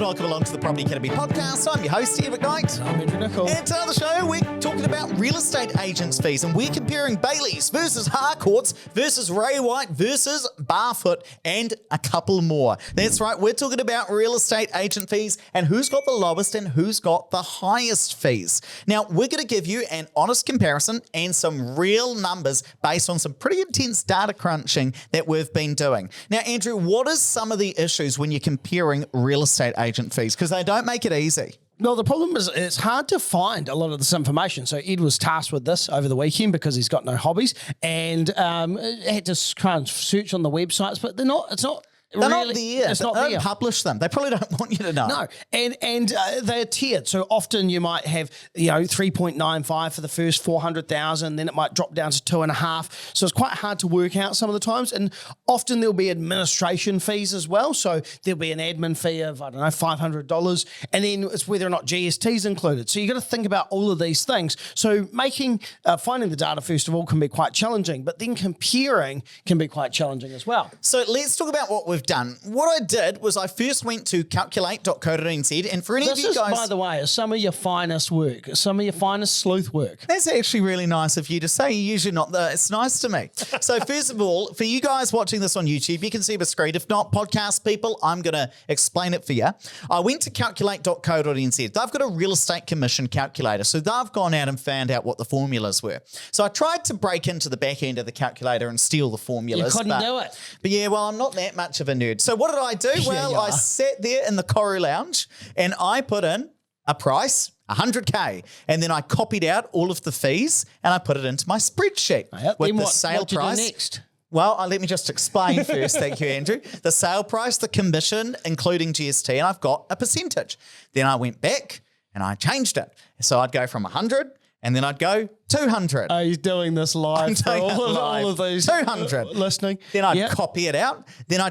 and welcome along to the Property Academy podcast. I'm your host, Steve McKnight. I'm Andrew Nicol. And to the show, we're talking about real estate agents' fees, and we're comparing Bayleys versus Harcourts versus Ray White versus Barfoot and a couple more. That's right, we're talking about real estate agent fees and who's got the lowest and who's got the highest fees. Now, we're going to give you an honest comparison and some real numbers based on some pretty intense data crunching that we've been doing. Now, Andrew, what are some of the issues when you're comparing real estate agent fees? Because they don't make it easy. Well, the problem is it's hard to find a lot of this information. So Ed was tasked with this over the weekend because he's got no hobbies and had to kind of search on the websites, but they're not there. It's not there. They don't publish them. They probably don't want you to know. No, and they're tiered. So often you might have 3.95 for the first 400,000, then it might drop down to 2.5. So it's quite hard to work out some of the times. And often there'll be administration fees as well. So there'll be an admin fee of $500, and then it's whether or not GST is included. So you got to think about all of these things. So finding the data first of all can be quite challenging, but then comparing can be quite challenging as well. So let's talk about what we've done. What I did was I first went to calculate.co.nz, and for any of you guys... This is, by the way, some of your finest work, some of your finest sleuth work. That's actually really nice of you to say. You're usually not it's nice to me. So first of all, for you guys watching this on YouTube, you can see the screen. If not, podcast people, I'm going to explain it for you. I went to calculate.co.nz. They've got a real estate commission calculator. So they've gone out and found out what the formulas were. So I tried to break into the back end of the calculator and steal the formulas. You couldn't do it. But yeah, well, I'm not that much of a nerd. So what did I do? Well, I sat there in the Koru Lounge and I put in a price, 100K, and then I copied out all of the fees and I put it into my spreadsheet with the sale price. Do next? Well, let me just explain first. Thank you, Andrew. The sale price, the commission, including GST, and I've got a percentage. Then I went back and I changed it. So I'd go from 100 and then I'd go 200. Oh, he's doing this live for all of these 200 listening. Then I'd copy it out. Then I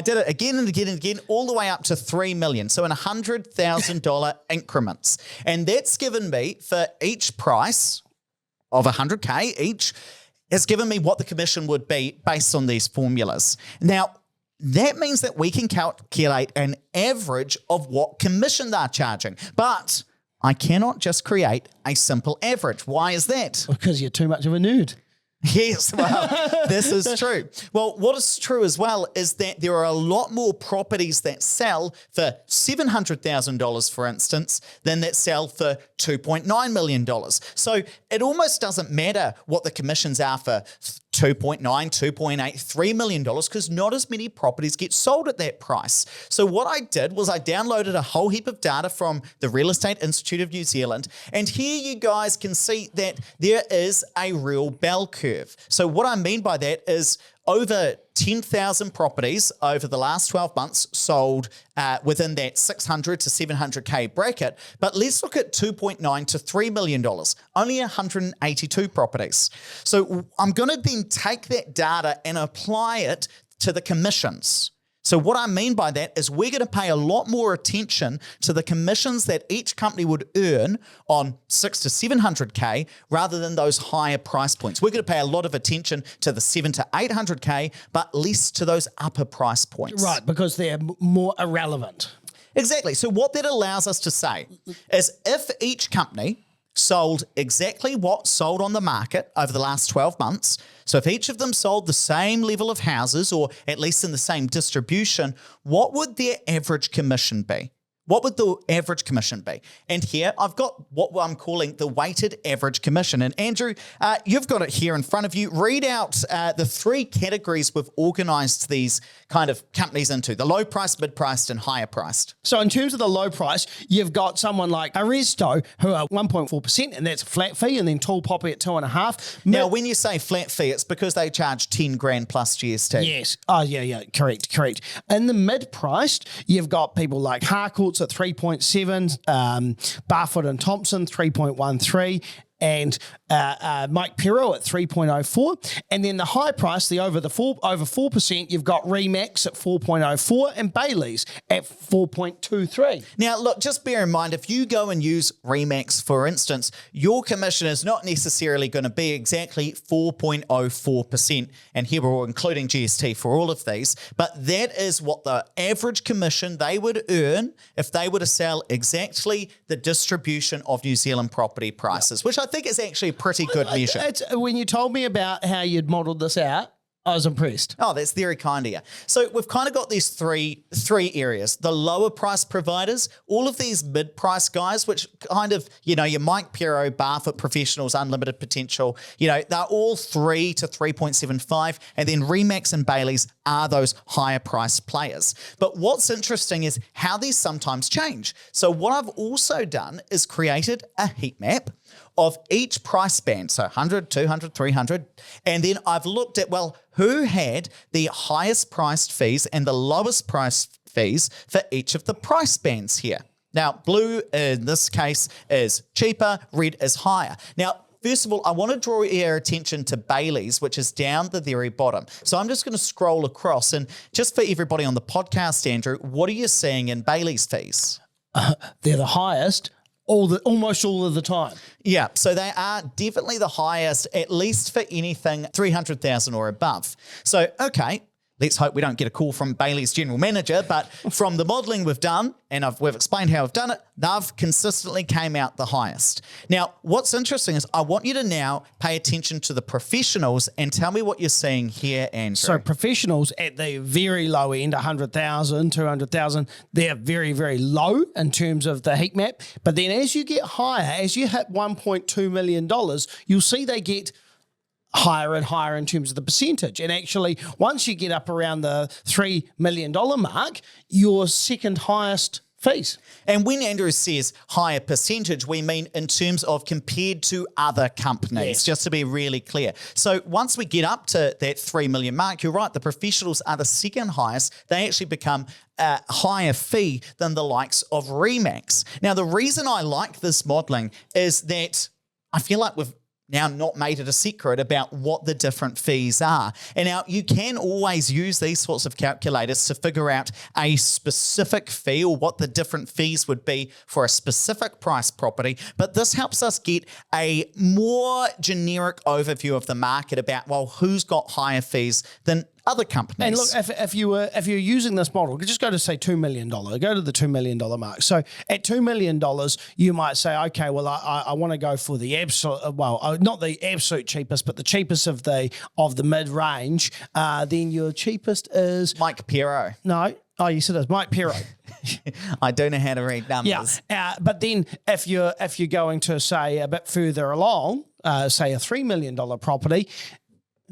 did it again and again and again, all the way up to 3 million. So in $100,000 increments. And that's given me, for each price of 100K each, has given me what the commission would be based on these formulas. Now, that means that we can calculate an average of what commission they're charging. But I cannot just create a simple average. Why is that? Because you're too much of a nerd. Yes, well, this is true. Well, what is true as well is that there are a lot more properties that sell for $700,000, for instance, than that sell for $2.9 million. So it almost doesn't matter what the commissions are for 2.9, 2.8, $3 million, because not as many properties get sold at that price. So what I did was I downloaded a whole heap of data from the Real Estate Institute of New Zealand, and here you guys can see that there is a real bell curve. So what I mean by that is over 10,000 properties over the last 12 months sold within that 600 to 700K bracket. But let's look at 2.9 to $3 million, only 182 properties. So I'm going to then take that data and apply it to the commissions. So what I mean by that is we're going to pay a lot more attention to the commissions that each company would earn on 6 to 700K rather than those higher price points. We're going to pay a lot of attention to the 7 to 800K, but less to those upper price points. Right, because they're more irrelevant. Exactly. So what that allows us to say is if each company sold exactly what sold on the market over the last 12 months. So if each of them sold the same level of houses, or at least in the same distribution, what would their average commission be? What would the average commission be? And here I've got what I'm calling the weighted average commission. And Andrew, you've got it here in front of you. Read out the three categories we've organised these kind of companies into: the low priced, mid priced, and higher priced. So in terms of the low price, you've got someone like Aristo who are 1.4%, and that's a flat fee, and then Tall Poppy at 2.5%. Now, when you say flat fee, it's because they charge 10 grand plus GST. Yes. Oh, yeah. Correct. In the mid priced, you've got people like Harcourts at 3.7, Barfoot and Thompson 3.13, and Mike Pirro at 3.04. And then the high price, the over 4%, you've got Remax at 4.04 and Bayleys at 4.23. Now, look, just bear in mind, if you go and use Remax, for instance, your commission is not necessarily going to be exactly 4.04%. And here we're including GST for all of these. But that is what the average commission they would earn if they were to sell exactly the distribution of New Zealand property prices, which I think is actually a pretty good measure. When you told me about how you'd modelled this out, I was impressed. Oh, that's very kind of you. So we've kind of got these three areas. The lower price providers, all of these mid-price guys, which kind of, your Mike Pirro, Barfoot Professionals, Unlimited Potential, they're all 3 to 3.75. And then Remax and Bayleys are those higher price players. But what's interesting is how these sometimes change. So what I've also done is created a heat map of each price band, so 100, 200, 300, and then I've looked at, who had the highest priced fees and the lowest priced fees for each of the price bands here. Now, blue in this case is cheaper, red is higher. Now, first of all, I want to draw your attention to Bayleys, which is down the very bottom. So I'm just going to scroll across, and just for everybody on the podcast, Andrew, what are you seeing in Bayleys fees? They're the highest. Almost all of the time. Yeah, so they are definitely the highest, at least for anything 300,000 or above. So, okay, let's hope we don't get a call from Bayleys' general manager, but from the modelling we've done, and we've explained how we've done it, they've consistently came out the highest. Now, what's interesting is I want you to now pay attention to the professionals and tell me what you're seeing here, Andrew. So professionals at the very low end, 100,000, 200,000, they're very, very low in terms of the heat map. But then as you get higher, as you hit $1.2 million, you'll see they get higher and higher in terms of the percentage. And actually, once you get up around the $3 million mark, your second highest fees. And when Andrew says higher percentage, we mean in terms of compared to other companies, just to be really clear. So once we get up to that 3 million mark, you're right, the professionals are the second highest. They actually become a higher fee than the likes of Remax. Now, the reason I like this modelling is that I feel like we've now not made it a secret about what the different fees are. And now you can always use these sorts of calculators to figure out a specific fee or what the different fees would be for a specific price property. But this helps us get a more generic overview of the market about, who's got higher fees than other companies. And look, if you're using this model, just go to say $2 million, go to the $2 million mark. So at $2 million, you might say, okay, I want to go for the absolute, not the absolute cheapest, but the cheapest of the mid range. Then your cheapest is Mike Pirro. No. Oh, yes, it is. Mike Pirro. I don't know how to read numbers. Yeah, but then if you're going to say a bit further along, say a $3 million property,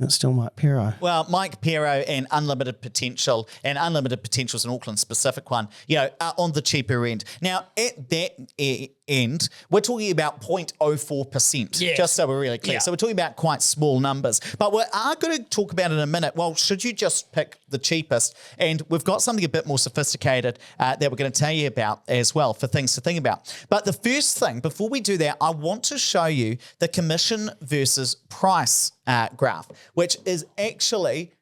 it's still Mike Pirro. Well, Mike Pirro and Unlimited Potential is an Auckland specific one, are on the cheaper end. Now, at that end, we're talking about 0.04%, just so we're really clear. Yeah. So we're talking about quite small numbers. But we are going to talk about in a minute, should you just pick the cheapest? And we've got something a bit more sophisticated that we're going to tell you about as well for things to think about. But the first thing, before we do that, I want to show you the commission versus price graph, which is actually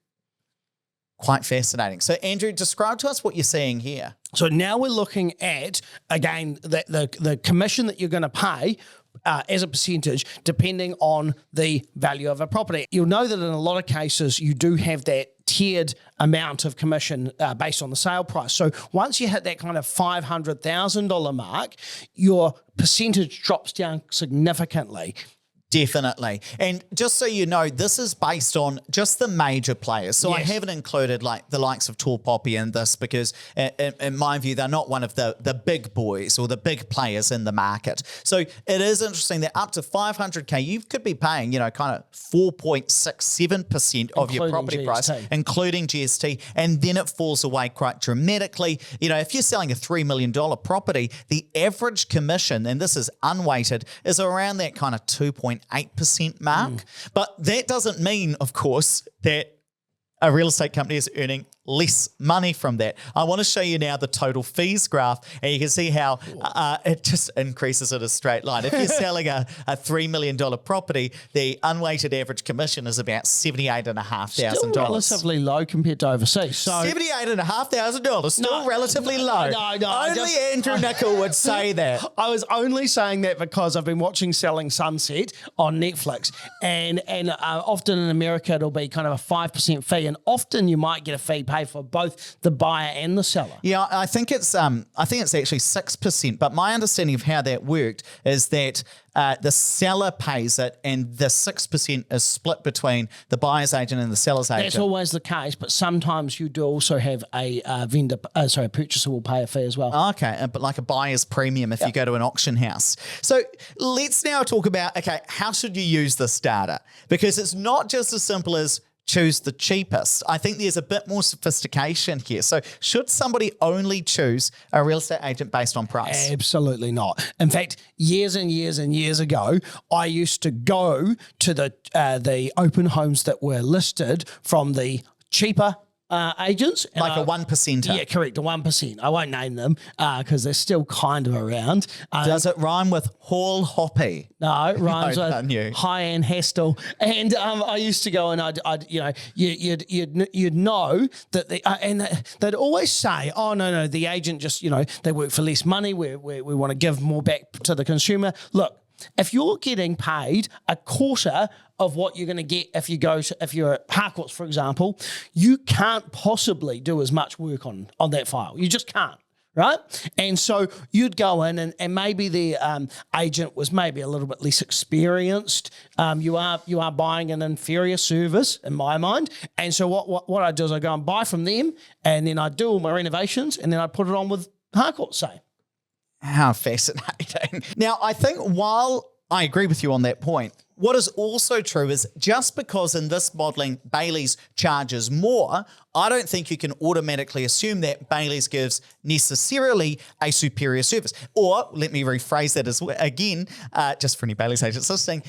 quite fascinating. So, Andrew, describe to us what you're seeing here. So now we're looking at, again, the commission that you're going to pay as a percentage depending on the value of a property. You'll know that in a lot of cases you do have that tiered amount of commission based on the sale price. So once you hit that kind of $500,000 mark, your percentage drops down significantly. Definitely. And just so you know, this is based on just the major players. So I haven't included like the likes of Tall Poppy in this because in my view, they're not one of the big boys or the big players in the market. So it is interesting that up to 500K, you could be paying, kind of 4.67% of your property price, including GST. And then it falls away quite dramatically. If you're selling a $3 million property, the average commission, and this is unweighted, is around that kind of 2.8% mark. But that doesn't mean, of course, that a real estate company is earning less money from that. I want to show you now the total fees graph, and you can see how it just increases in a straight line. If you're selling a $3 million property, the unweighted average commission is about $78,500. Still relatively low compared to overseas. So $78,500, still relatively low. Only Andrew Nicol would say that. I was only saying that because I've been watching Selling Sunset on Netflix, and often in America it'll be kind of a 5% fee, and often you might get a fee paid for both the buyer and the seller. Yeah, I think it's actually 6%. But my understanding of how that worked is that the seller pays it, and the 6% is split between the buyer's agent and the seller's agent. That's always the case, but sometimes you do also have a purchaser will pay a fee as well. Okay, but like a buyer's premium if you go to an auction house. So let's now talk about, okay, how should you use this data? Because it's not just as simple as choose the cheapest. I think there's a bit more sophistication here. So should somebody only choose a real estate agent based on price? Absolutely not. In fact, years and years and years ago, I used to go to the open homes that were listed from the cheaper agents. Like a 1%er. Yeah, correct, a 1%. I won't name them because they're still kind of around. Does it rhyme with Hall Hoppy? No, it rhymes with High-End Hestel. And I used to go and you'd know that and they'd always say, oh, no, the agent just, they work for less money. We want to give more back to the consumer. Look, if you're getting paid a quarter of what you're going to get if you're at Harcourts, for example, you can't possibly do as much work on that file. You just can't, right? And so you'd go in and maybe the agent was maybe a little bit less experienced. You are buying an inferior service in my mind. And so what I do is I go and buy from them, and then I do all my renovations, and then I put it on with Harcourts, say. How fascinating. Now, I think while I agree with you on that point, what is also true is just because in this modelling Bayleys charges more, I don't think you can automatically assume that Bayleys gives necessarily a superior service. Or, let me rephrase that again, just for any Bayleys agents listening,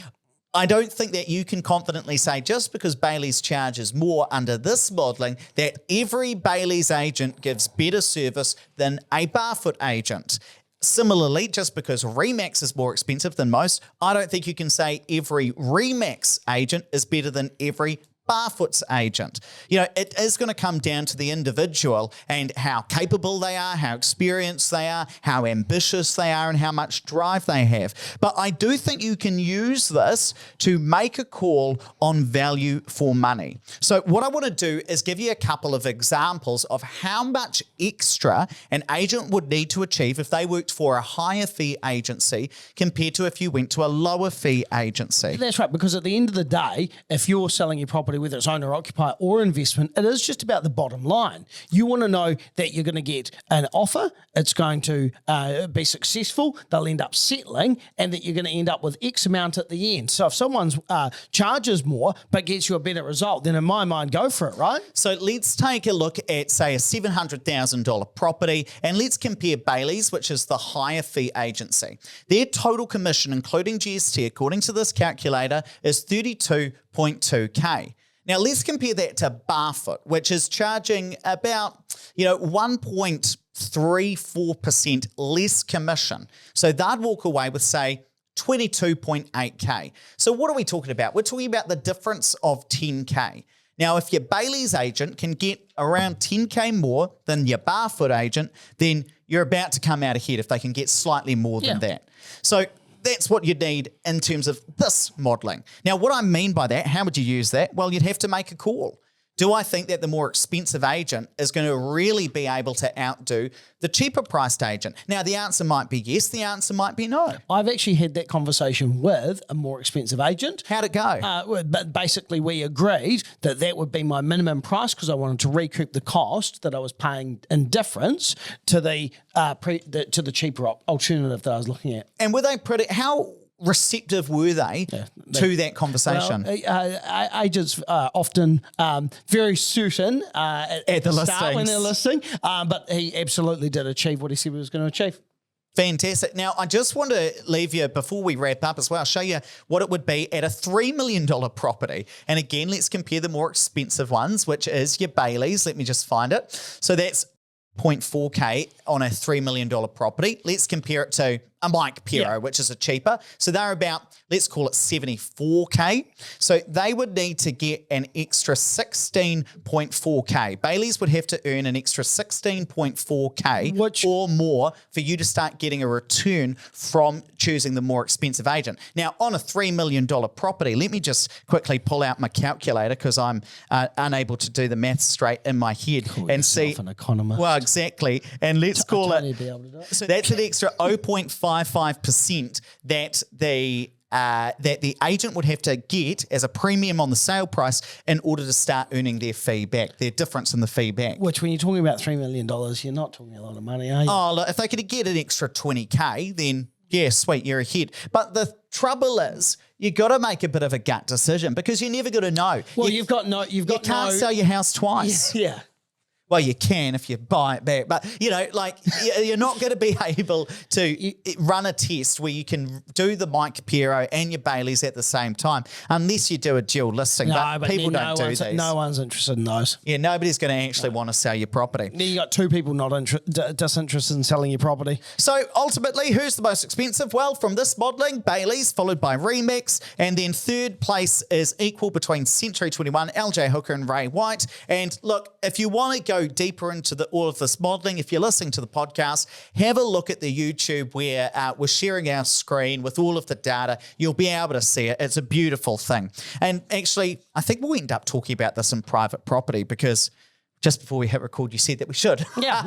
I don't think that you can confidently say just because Bayleys charges more under this modelling that every Bayleys agent gives better service than a Barfoot agent. Similarly, just because Remax is more expensive than most, I don't think you can say every Remax agent is better than every Barfoot's agent. It is going to come down to the individual and how capable they are, how experienced they are, how ambitious they are, and how much drive they have. But I do think you can use this to make a call on value for money. So what I want to do is give you a couple of examples of how much extra an agent would need to achieve if they worked for a higher fee agency compared to if you went to a lower fee agency. That's right, because at the end of the day, if you're selling your property, whether it's owner occupier or investment, it is just about the bottom line. You want to know that you're going to get an offer, it's going to be successful, they'll end up settling, and that you're going to end up with X amount at the end. So if someone charges more but gets you a better result, then in my mind, go for it, right? So let's take a look at, say, a $700,000 property, and let's compare Bayleys, which is the higher fee agency. Their total commission, including GST, according to this calculator, is $32.2K. Now, let's compare that to Barfoot, which is charging about 1.34% less commission. So they'd walk away with, say, $22.8K. So what are we talking about? We're talking about the difference of $10K. Now, if your Bayleys agent can get around $10K more than your Barfoot agent, then you're about to come out ahead if they can get slightly more than that. So that's what you'd need in terms of this modelling. Now, what I mean by that, how would you use that? Well, you'd have to make a call. Do I think that the more expensive agent is going to really be able to outdo the cheaper priced agent? Now, the answer might be yes, the answer might be no. I've actually had that conversation with a more expensive agent. How'd it go? But basically, we agreed that would be my minimum price because I wanted to recoup the cost that I was paying in difference to the cheaper alternative that I was looking at. And were they how receptive were they to that conversation? Well, agents often very certain at the start listings. when they're listing, but he absolutely did achieve what he said he was going to achieve. Fantastic. Now, I just want to leave you, before we wrap up as well, show you what it would be at a $3 million property. And again, let's compare the more expensive ones, which is your Bayleys. Let me just find it. So that's 0.4K on a $3 million property. Let's compare it to a Mike Pero, which is a cheaper. So they're about, let's call it 74K. So they would need to get an extra 16.4K. Bayleys would have to earn an extra 16.4K or more for you to start getting a return from choosing the more expensive agent. Now, on a $3 million property, let me just quickly pull out my calculator because I'm unable to do the maths straight in my head and see. An economist. Well, exactly. And let's call it. Be able to do it. So that's an extra 0.55% that the agent would have to get as a premium on the sale price in order to start earning their fee back, their difference in the fee back. Which, when you're talking about $3 million, you're not talking a lot of money, are you? Oh, look, if they could get an extra 20K, then yeah, sweet, you're ahead. But the trouble is, you got to make a bit of a gut decision because you're never going to know. Well, you can't sell your house twice. Yeah. Well, you can if you buy it back, but you're not going to be able to run a test where you can do the Mike Pero and your Bayleys at the same time, unless you do a dual listing. No, but people don't do these. No one's interested in those. Yeah, nobody's going to actually want to sell your property. You got two people not disinterested in selling your property. So ultimately, who's the most expensive? Well, from this modelling, Bayleys, followed by Remix, and then third place is equal between Century 21, LJ Hooker, and Ray White. And look, if you want to go deeper into all of this modelling, if you're listening to the podcast, have a look at the YouTube where we're sharing our screen with all of the data. You'll be able to see it. It's a beautiful thing. And actually, I think we'll end up talking about this in private property because just before we hit record, you said that we should. Yeah.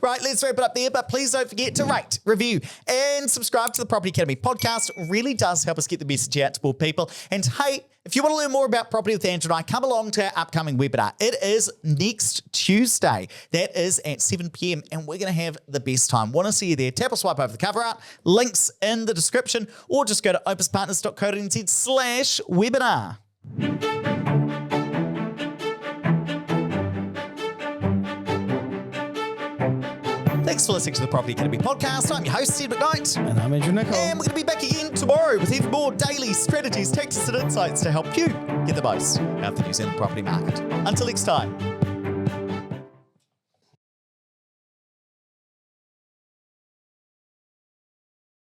Right, let's wrap it up there. But please don't forget to rate, review, and subscribe to the Property Academy podcast. It really does help us get the message out to more people. And hey, if you want to learn more about property with Andrew and I, come along to our upcoming webinar. It is next Tuesday. That is at 7 p.m. and we're going to have the best time. Want to see you there? Tap or swipe over the cover art. Links in the description, or just go to opuspartners.co.nz/webinar. Thanks for listening to the Property Academy podcast. I'm your host, Sid McKnight. And I'm Andrew Nicol. And we're going to be back again tomorrow with even more daily strategies, tactics, and insights to help you get the most out of the New Zealand property market. Until next time.